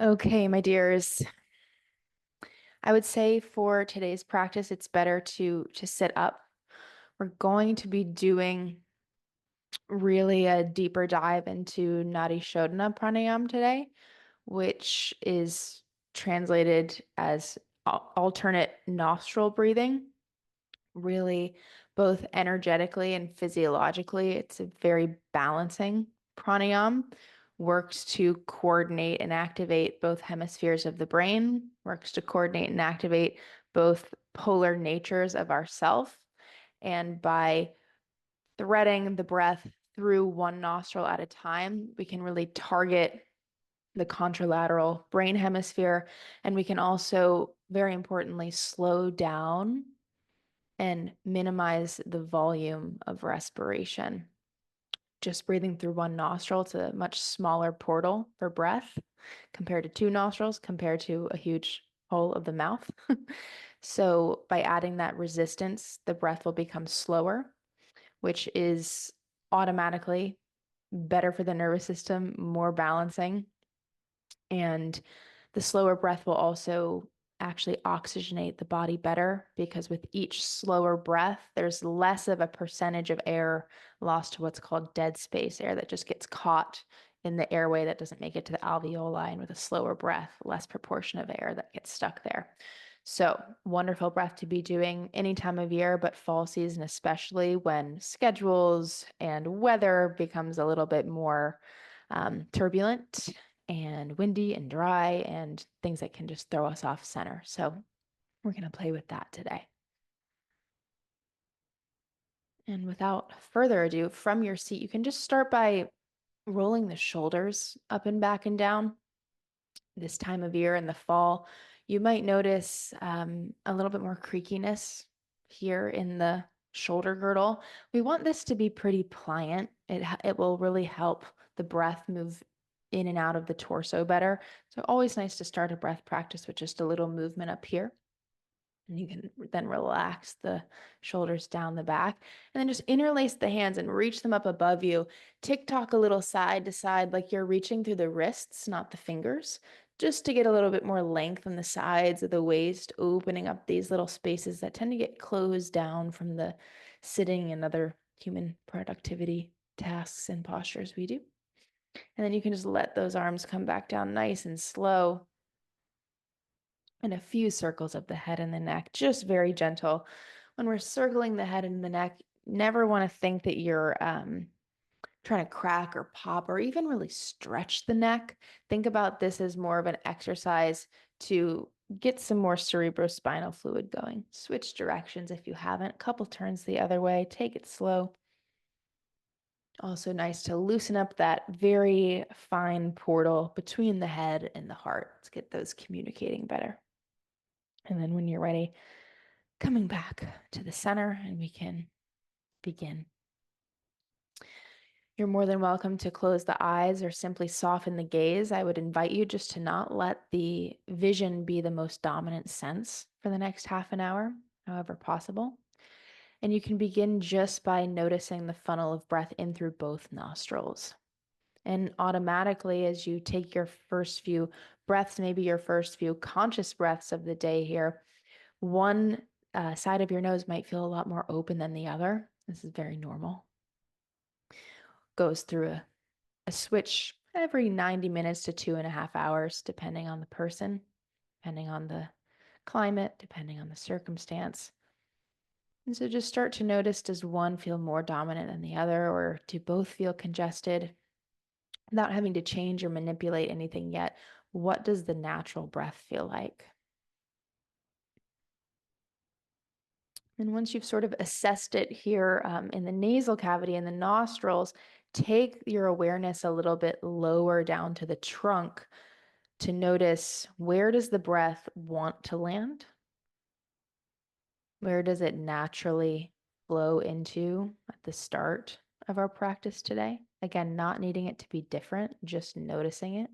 Okay, my dears. I would say for today's practice, it's better to sit up. We're going to be doing really a deeper dive into Nadi Shodhana Pranayama today, which is translated as alternate nostril breathing. Really, both energetically and physiologically, it's a very balancing pranayama. Works to coordinate and activate both hemispheres of the brain, works to coordinate and activate both polar natures of ourself. And by threading the breath through one nostril at a time, we can really target the contralateral brain hemisphere. And we can also, very importantly, slow down and minimize the volume of respiration. Just breathing through one nostril, it's a much smaller portal for breath compared to two nostrils, compared to a huge hole of the mouth. So, by adding that resistance, the breath will become slower, which is automatically better for the nervous system, more balancing. And the slower breath will also actually oxygenate the body better because with each slower breath, there's less of a percentage of air lost to what's called dead space air that just gets caught in the airway that doesn't make it to the alveoli. And with a slower breath, less proportion of air that gets stuck there. So, wonderful breath to be doing any time of year, but fall season, especially when schedules and weather becomes a little bit more turbulent and windy and dry and things that can just throw us off center. So we're going to play with that today. And without further ado, from your seat, you can just start by rolling the shoulders up and back and down. This time of year in the fall, you might notice a little bit more creakiness here in the shoulder girdle. We want this to be pretty pliant. It will really help the breath move in and out of the torso better. So always nice to start a breath practice with just a little movement up here. And you can then relax the shoulders down the back and then just interlace the hands and reach them up above you. Tick tock a little side to side like you're reaching through the wrists, not the fingers, just to get a little bit more length on the sides of the waist, opening up these little spaces that tend to get closed down from the sitting and other human productivity tasks and postures we do. And then you can just let those arms come back down nice and slow. And a few circles of the head and the neck, just very gentle. When we're circling the head and the neck, never want to think that you're trying to crack or pop or even really stretch the neck. Think about this as more of an exercise to get some more cerebrospinal fluid going. Switch directions if you haven't. A couple turns the other way. Take it slow. Also nice to loosen up that very fine portal between the head and the heart. Let's get those communicating better. And then when you're ready, coming back to the center and we can begin. You're more than welcome to close the eyes or simply soften the gaze. I would invite you just to not let the vision be the most dominant sense for the next half an hour, however possible. And you can begin just by noticing the funnel of breath in through both nostrils. And automatically, as you take your first few breaths, maybe your first few conscious breaths of the day here, one side of your nose might feel a lot more open than the other. This is very normal. Goes through a switch every 90 minutes to 2.5 hours, depending on the person, depending on the climate, depending on the circumstance. And so just start to notice, does one feel more dominant than the other, or do both feel congested? Without having to change or manipulate anything yet, what does the natural breath feel like? And once you've sort of assessed it here in the nasal cavity and the nostrils, take your awareness a little bit lower down to the trunk to notice, where does the breath want to land? Where does it naturally flow into at the start of our practice today? Again, not needing it to be different, just noticing it.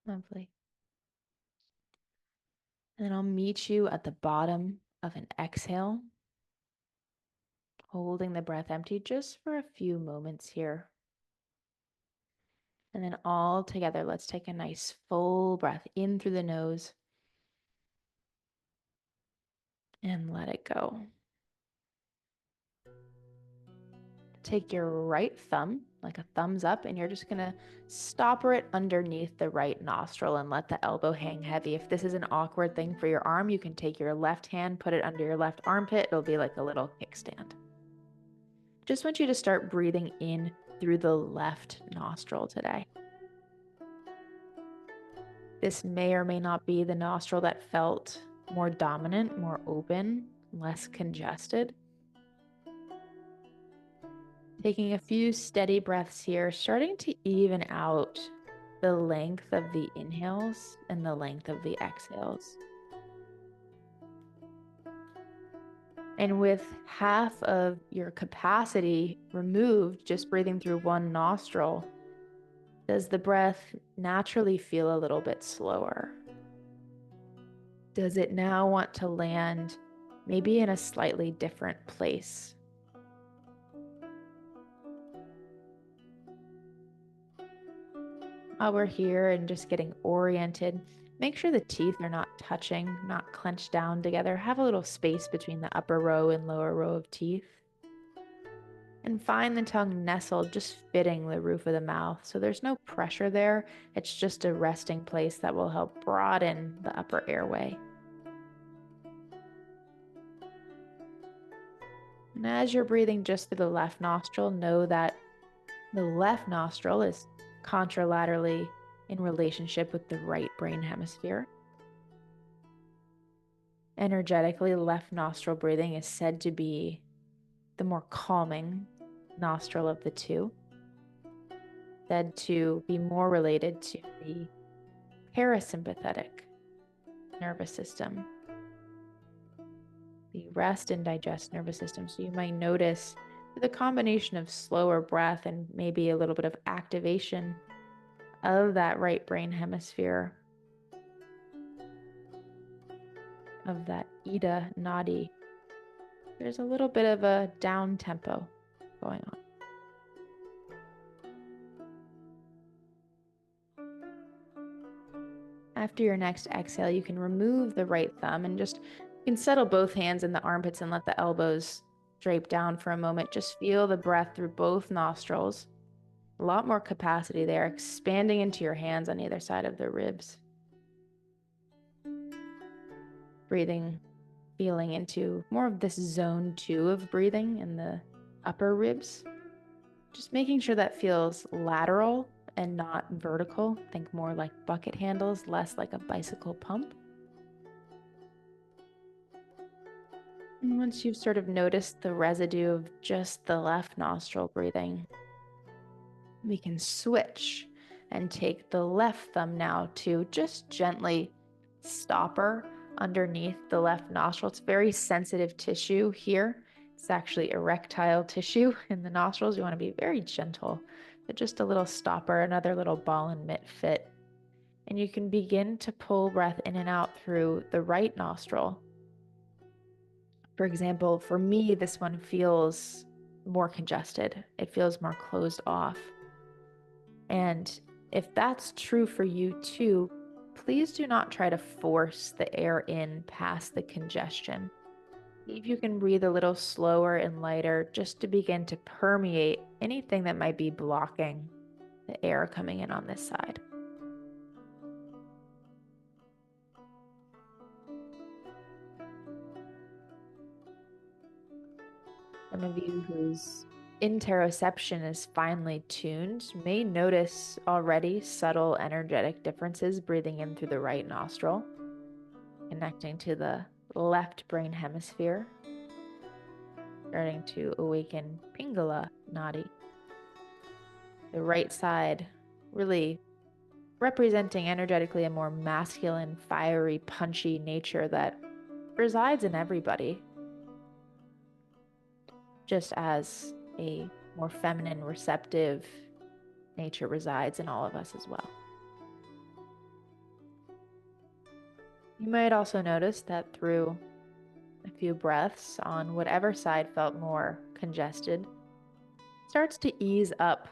Lovely. And then I'll meet you at the bottom of an exhale. Holding the breath empty just for a few moments here. And then all together, let's take a nice full breath in through the nose and let it go. Take your right thumb, like a thumbs up, and you're just gonna stopper it underneath the right nostril and let the elbow hang heavy. If this is an awkward thing for your arm, you can take your left hand, put it under your left armpit. It'll be like a little kickstand. Just want you to start breathing in through the left nostril today. This may or may not be the nostril that felt more dominant, more open, less congested. Taking a few steady breaths here, starting to even out the length of the inhales and the length of the exhales. And with half of your capacity removed, just breathing through one nostril, does the breath naturally feel a little bit slower? Does it now want to land maybe in a slightly different place? While we're here and just getting oriented, make sure the teeth are not touching, not clenched down together. Have a little space between the upper row and lower row of teeth. And find the tongue nestled, just fitting the roof of the mouth. So there's no pressure there. It's just a resting place that will help broaden the upper airway. And as you're breathing just through the left nostril, know that the left nostril is contralaterally in relationship with the right brain hemisphere. Energetically, left nostril breathing is said to be the more calming nostril of the two, said to be more related to the parasympathetic nervous system, the rest and digest nervous system. So you might notice the combination of slower breath and maybe a little bit of activation of that right brain hemisphere, of that Ida Nadi. There's a little bit of a down tempo going on. After your next exhale, you can remove the right thumb and just, you can settle both hands in the armpits and let the elbows drape down for a moment. Just feel the breath through both nostrils. A lot more capacity there, expanding into your hands on either side of the ribs. Breathing, feeling into more of this zone 2 of breathing in the upper ribs. Just making sure that feels lateral and not vertical. Think more like bucket handles, less like a bicycle pump. And once you've sort of noticed the residue of just the left nostril breathing, we can switch and take the left thumb now to just gently stopper underneath the left nostril. It's very sensitive tissue here. It's actually erectile tissue in the nostrils. You want to be very gentle, but just a little stopper, another little ball and mitt fit. And you can begin to pull breath in and out through the right nostril. For example, for me, this one feels more congested. It feels more closed off. And if that's true for you too, please do not try to force the air in past the congestion. See if you can breathe a little slower and lighter just to begin to permeate anything that might be blocking the air coming in on this side. Some of you whose interoception is finely tuned may notice already subtle energetic differences breathing in through the right nostril, connecting to the left brain hemisphere, starting to awaken Pingala Nadi. The right side really representing energetically a more masculine, fiery, punchy nature that resides in everybody, just as a more feminine, receptive nature resides in all of us as well. You might also notice that through a few breaths on whatever side felt more congested starts to ease up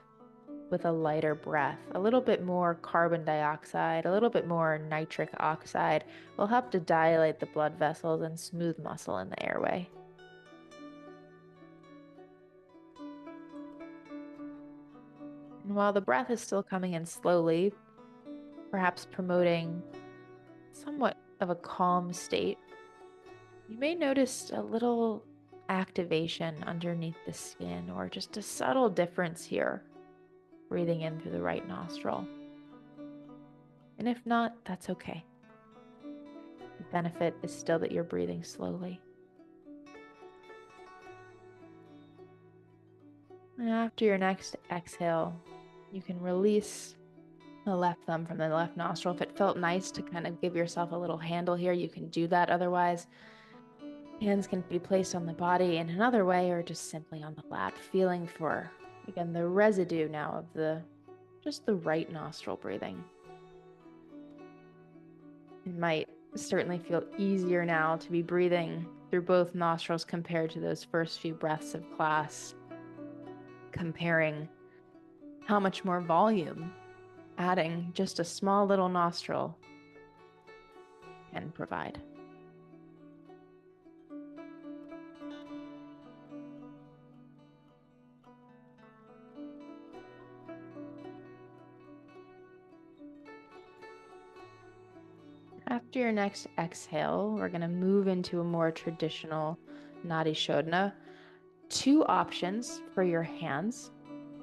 with a lighter breath. A little bit more carbon dioxide, a little bit more nitric oxide will help to dilate the blood vessels and smooth muscle in the airway. And while the breath is still coming in slowly, perhaps promoting somewhat of a calm state, you may notice a little activation underneath the skin or just a subtle difference here, breathing in through the right nostril. And if not, that's okay. The benefit is still that you're breathing slowly. And after your next exhale, you can release the left thumb from the left nostril. If it felt nice to kind of give yourself a little handle here, you can do that. Otherwise, hands can be placed on the body in another way or just simply on the lap, feeling for, again, the residue now of just the right nostril breathing. It might certainly feel easier now to be breathing through both nostrils compared to those first few breaths of class, comparing how much more volume adding just a small little nostril can provide. After your next exhale, we're going to move into a more traditional Nadi Shodhana. Two options for your hands.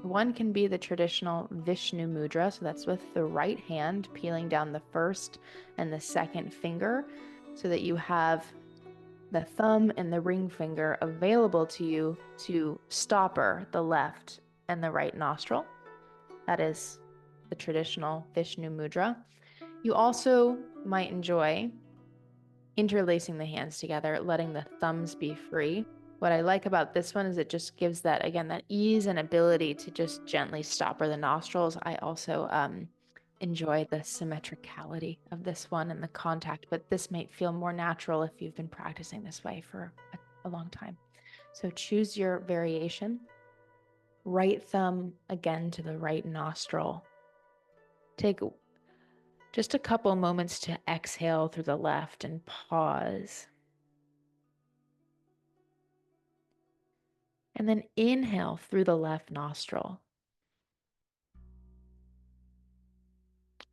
One can be the traditional Vishnu mudra, so that's with the right hand peeling down the first and the second finger so that you have the thumb and the ring finger available to you to stopper the left and the right nostril. That is the traditional Vishnu mudra. You also might enjoy interlacing the hands together, letting the thumbs be free. What I like about this one is it just gives that, again, that ease and ability to just gently stopper the nostrils. I also enjoy the symmetricality of this one and the contact, but this might feel more natural if you've been practicing this way for a long time. So choose your variation. Right thumb again to the right nostril. Take just a couple moments to exhale through the left and pause. And then inhale through the left nostril.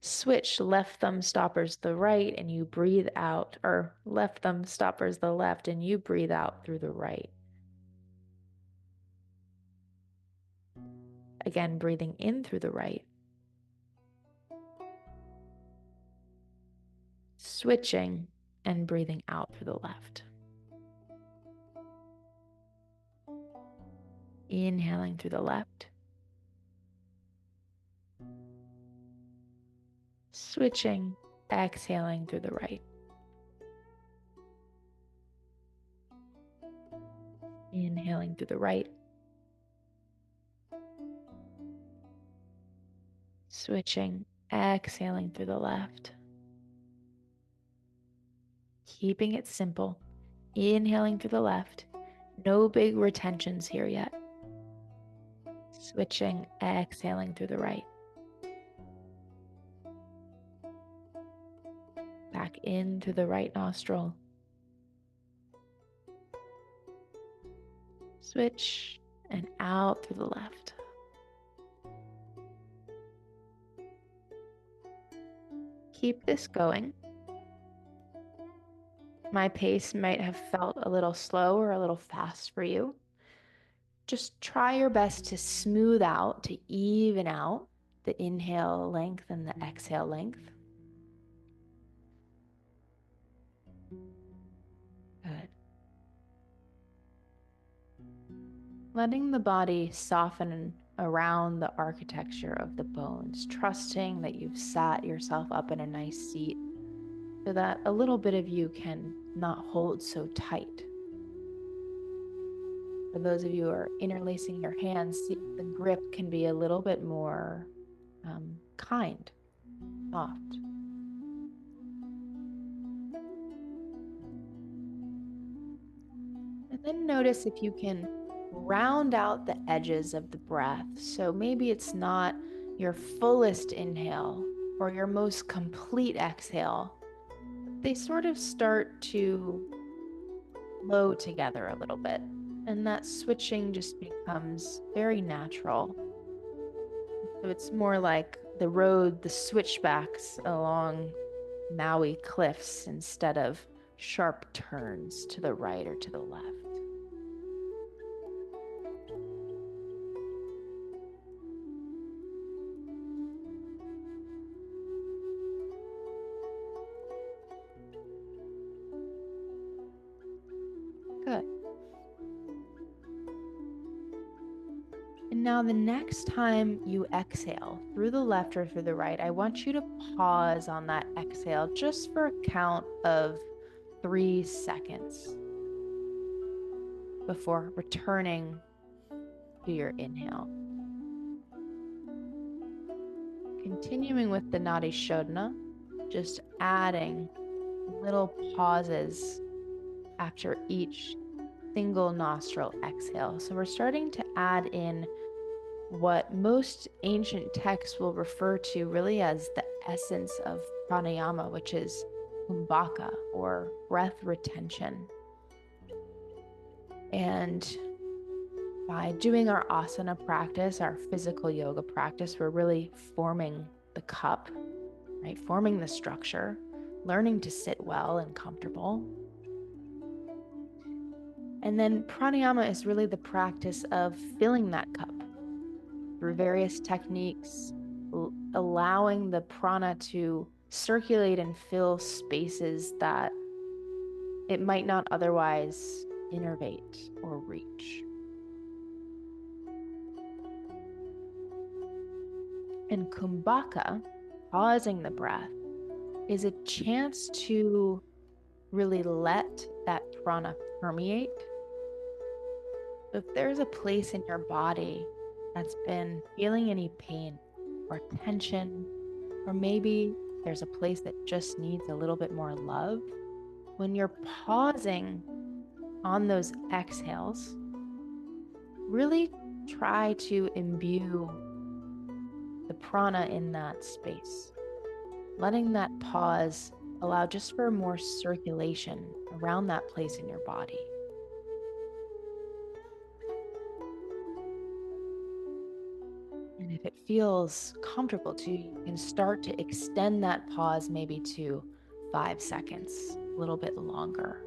Switch, left thumb stoppers the right and you breathe out, or left thumb stoppers the left and you breathe out through the right. Again, breathing in through the right. Switching and breathing out through the left. Inhaling through the left. Switching, exhaling through the right. Inhaling through the right. Switching, exhaling through the left. Keeping it simple. Inhaling through the left. No big retentions here yet. Switching, exhaling through the right. Back in through the right nostril. Switch and out through the left. Keep this going. My pace might have felt a little slow or a little fast for you. Just try your best to smooth out, to even out the inhale length and the exhale length. Good. Letting the body soften around the architecture of the bones, trusting that you've sat yourself up in a nice seat so that a little bit of you can not hold so tight. For those of you who are interlacing your hands, the grip can be a little bit more kind, soft. Then notice if you can round out the edges of the breath. So maybe it's not your fullest inhale or your most complete exhale. They sort of start to flow together a little bit. And that switching just becomes very natural. So it's more like the switchbacks along Maui cliffs instead of sharp turns to the right or to the left. Good. And now the next time you exhale through the left or through the right, I want you to pause on that exhale just for a count of 3 seconds before returning to your inhale. Continuing with the Nadi Shodhana, just adding little pauses after each single nostril exhale. So we're starting to add in what most ancient texts will refer to really as the essence of pranayama, which is kumbhaka or breath retention. And by doing our asana practice, our physical yoga practice, we're really forming the cup, right? Forming the structure, learning to sit well and comfortable. And then pranayama is really the practice of filling that cup through various techniques, allowing the prana to circulate and fill spaces that it might not otherwise innervate or reach. And kumbhaka, pausing the breath, is a chance to really let that prana permeate. If there's a place in your body that's been feeling any pain or tension, or maybe there's a place that just needs a little bit more love, when you're pausing on those exhales, really try to imbue the prana in that space. Letting that pause allow just for more circulation around that place in your body. And if it feels comfortable to you, you can start to extend that pause maybe to 5 seconds, a little bit longer.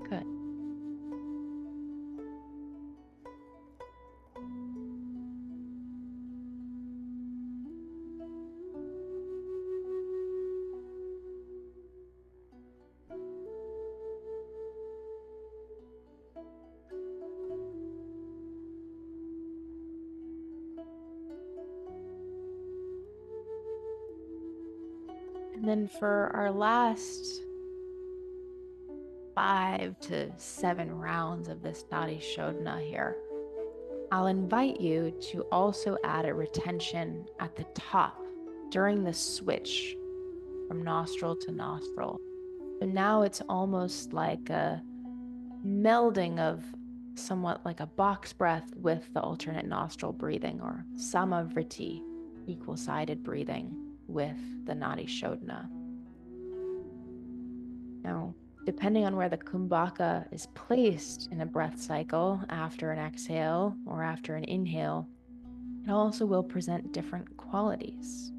Good. And then for our last 5 to 7 rounds of this Nadi Shodhana here, I'll invite you to also add a retention at the top during the switch from nostril to nostril. So now it's almost like a melding of somewhat like a box breath with the alternate nostril breathing, or samavriti, equal-sided breathing with the Nadi Shodhana. Now, depending on where the kumbhaka is placed in a breath cycle after an exhale or after an inhale, it also will present different qualities.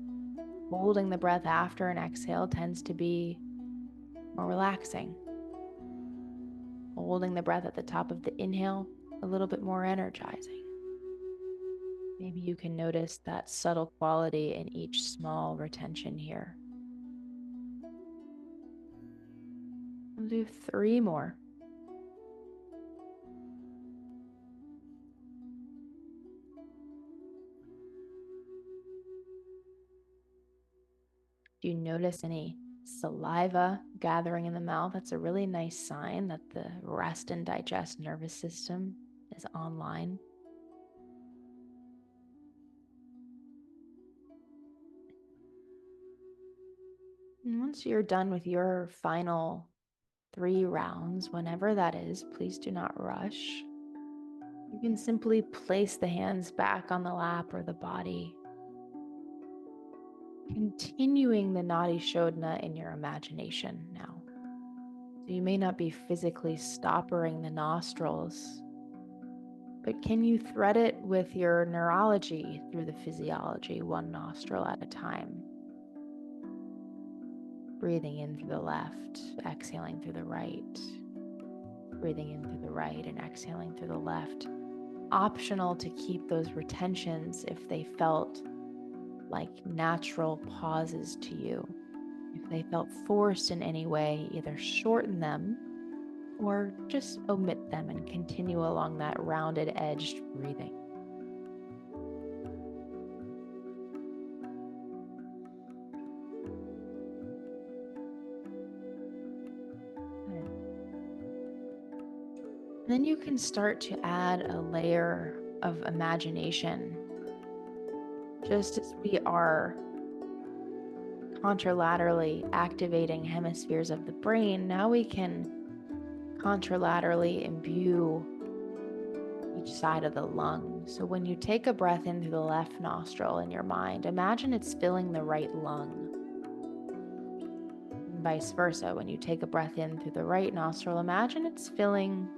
Holding the breath after an exhale tends to be more relaxing. Holding the breath at the top of the inhale, a little bit more energizing. Maybe you can notice that subtle quality in each small retention here. We'll do 3 more. Do you notice any saliva gathering in the mouth? That's a really nice sign that the rest and digest nervous system is online. And once you're done with your final 3 rounds, whenever that is, please do not rush. You can simply place the hands back on the lap or the body, continuing the Nadi Shodhana in your imagination now. So you may not be physically stoppering the nostrils, but can you thread it with your neurology through the physiology, one nostril at a time? Breathing in through the left, exhaling through the right. Breathing in through the right and exhaling through the left. Optional to keep those retentions if they felt like natural pauses to you. If they felt forced in any way, either shorten them or just omit them and continue along that rounded edged breathing. And then you can start to add a layer of imagination. Just as we are contralaterally activating hemispheres of the brain, now we can contralaterally imbue each side of the lung. So when you take a breath in through the left nostril in your mind, imagine it's filling the right lung. And vice versa, when you take a breath in through the right nostril, imagine it's filling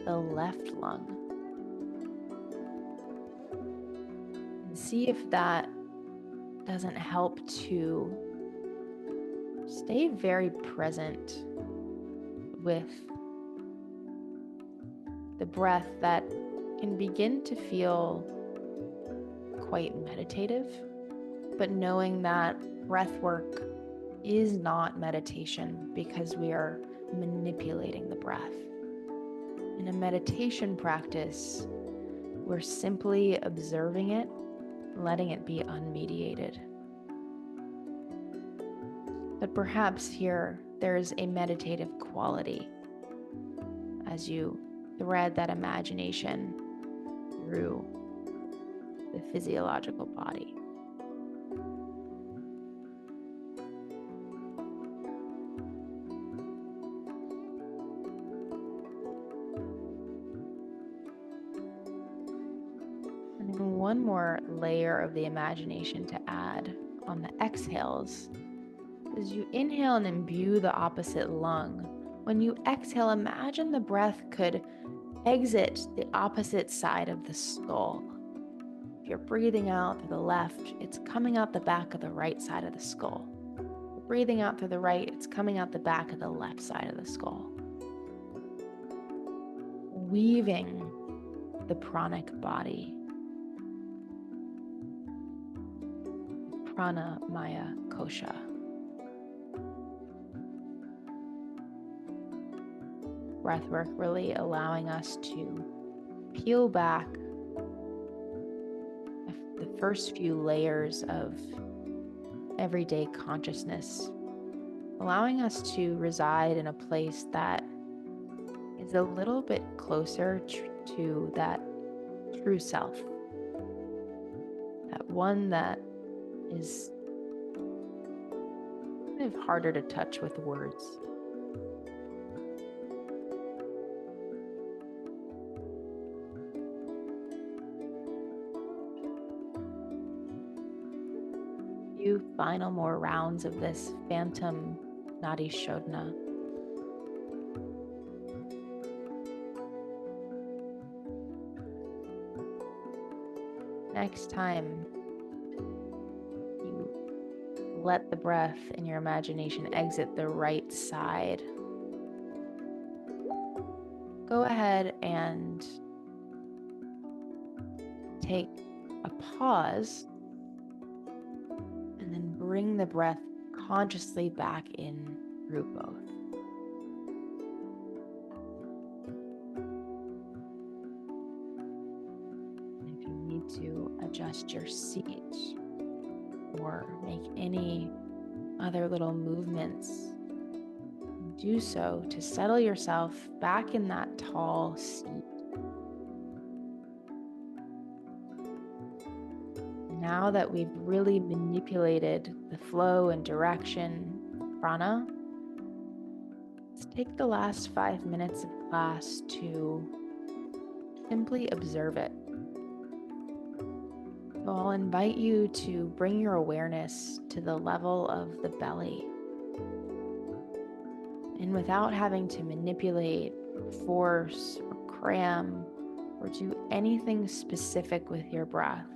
the left lung. And see if that doesn't help to stay very present with the breath that can begin to feel quite meditative, but knowing that breath work is not meditation because we are manipulating the breath. In a meditation practice, we're simply observing it, letting it be unmediated. But perhaps here there's a meditative quality as you thread that imagination through the physiological body. And then one more layer of the imagination to add on the exhales. As you inhale and imbue the opposite lung, when you exhale, imagine the breath could exit the opposite side of the skull. If you're breathing out through the left, it's coming out the back of the right side of the skull. If you're breathing out through the right, it's coming out the back of the left side of the skull. Weaving the pranic body. Pranamaya kosha. Breathwork really allowing us to peel back the first few layers of everyday consciousness, allowing us to reside in a place that is a little bit closer to that true self, that one that is kind of harder to touch with words. Few final more rounds of this phantom Nadi Shodhana. Next time you let the breath in your imagination exit the right side, go ahead and take a pause and then bring the breath consciously back in through both. And if you need to adjust your seat or make any other little movements, do so to settle yourself back in that tall seat. Now that we've really manipulated the flow and direction prana, let's take the last 5 minutes of class to simply observe it. So I'll invite you to bring your awareness to the level of the belly. And without having to manipulate, force, or cram, or do anything specific with your breath,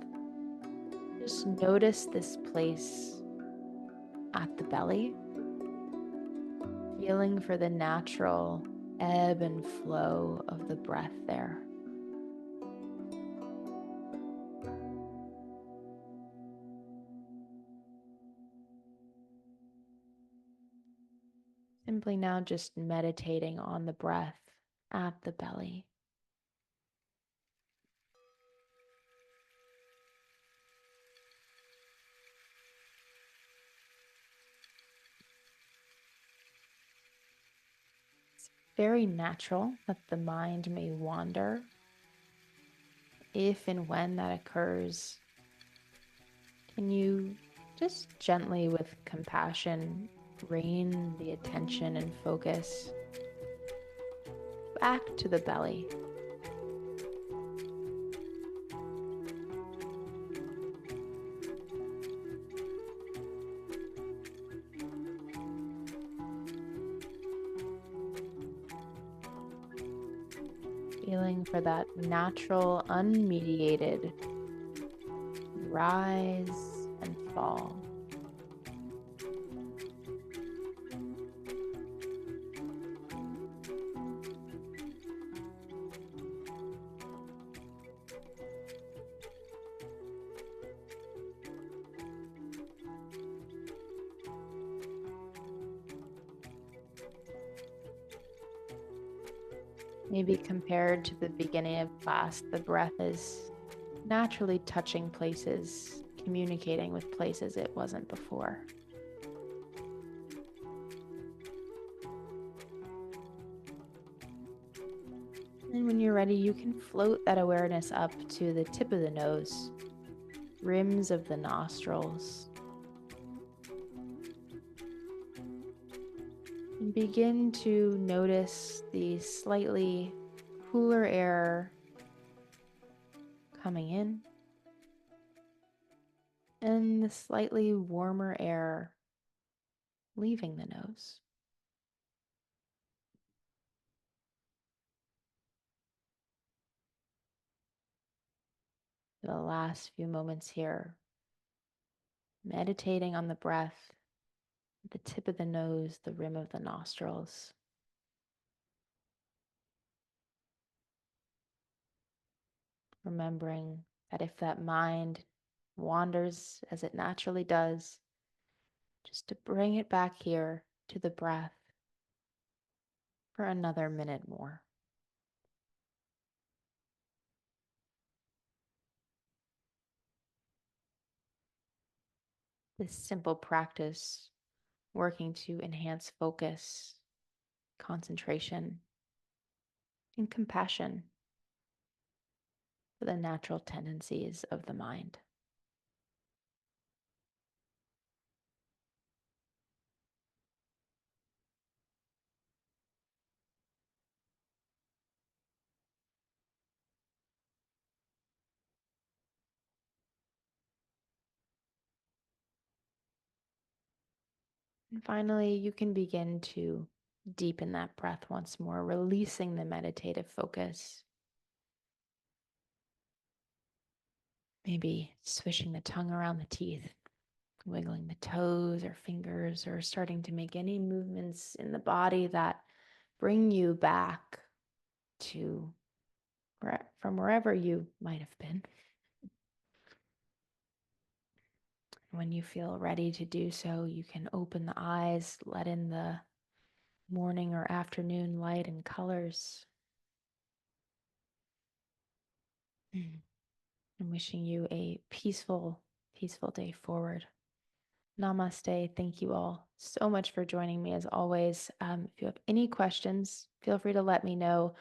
just notice this place at the belly, feeling for the natural ebb and flow of the breath there. Simply now just meditating on the breath at the belly. It's very natural that the mind may wander. If and when that occurs, can you just gently, with compassion, rein the attention and focus back to the belly? Feeling for that natural, unmediated rise and fall. Maybe compared to the beginning of class, the breath is naturally touching places, communicating with places it wasn't before. And when you're ready, you can float that awareness up to the tip of the nose, rims of the nostrils, and begin to notice the slightly cooler air coming in and the slightly warmer air leaving the nose. For the last few moments here, meditating on the breath, the tip of the nose, the rim of the nostrils. Remembering that if that mind wanders as it naturally does, just to bring it back here to the breath for another minute more. This simple practice working to enhance focus, concentration, and compassion for the natural tendencies of the mind. And finally, you can begin to deepen that breath once more, releasing the meditative focus. Maybe swishing the tongue around the teeth, wiggling the toes or fingers, or starting to make any movements in the body that bring you back to from wherever you might have been. When you feel ready to do so, you can open the eyes, let in the morning or afternoon light and colors. I'm wishing you a peaceful, peaceful day forward. Namaste. Thank you all so much for joining me as always. If you have any questions, feel free to let me know.